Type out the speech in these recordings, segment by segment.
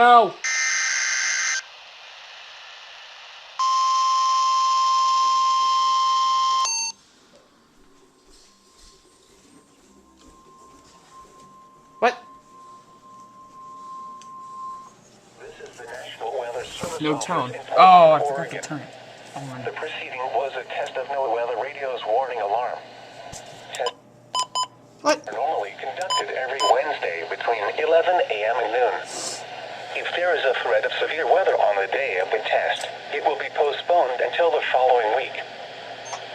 No! What? This is the National Weather Service No Office tone. in Oh, I Portland, forgot to Oregon. turn it on. The preceding was a test of NOAA Weather Radio's warning alarm. Tests What? are normally conducted every Wednesday between 11 a.m. and noon. If there is a threat of severe weather on the day of the test, it will be postponed until the following week.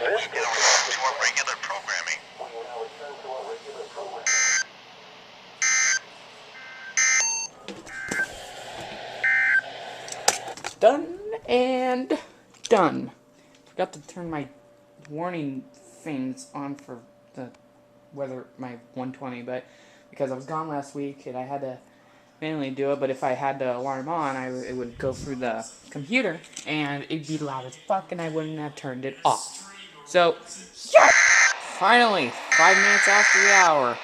This is to our regular programming. We will now return to our regular programming. Done and done. Forgot to turn my warning things on for the weather, my 120, but because I was gone last week and I had to manually do it, but if I had the alarm on, it would go through the computer and it'd be loud as fuck and I wouldn't have turned it off. So, yes! Finally, 5 minutes after the hour.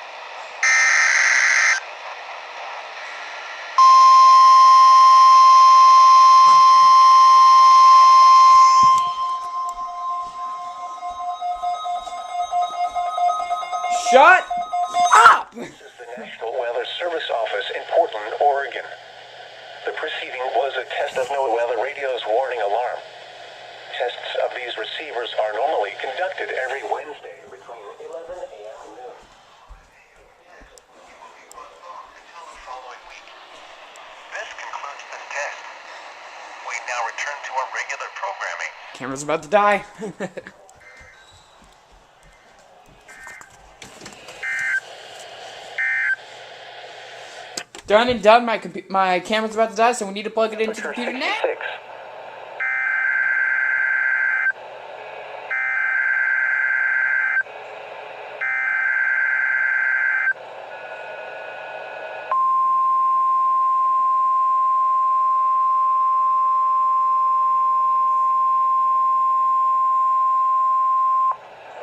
Shut up! This is the National Weather Service Office in Portland, Oregon. The preceding was a test of NOAA Weather Radio's warning alarm. Tests of these receivers are normally conducted every Wednesday between 11 a.m. and noon. Until the following week. This concludes this test. We now return to our regular programming. Camera's about to die. Done and done. My camera's about to die, so we need to plug it into the computer now. 66.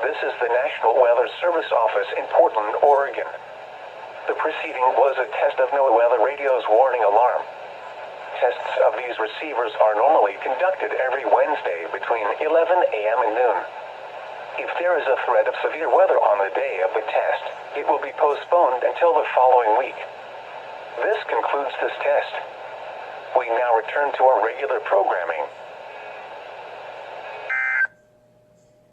This is the National Weather Service Office in Portland, Oregon. The preceding was a test of NOAA Weather Radio's warning alarm. Tests of these receivers are normally conducted every Wednesday between 11 a.m. and noon. If there is a threat of severe weather on the day of the test, it will be postponed until the following week. This concludes this test. We now return to our regular programming.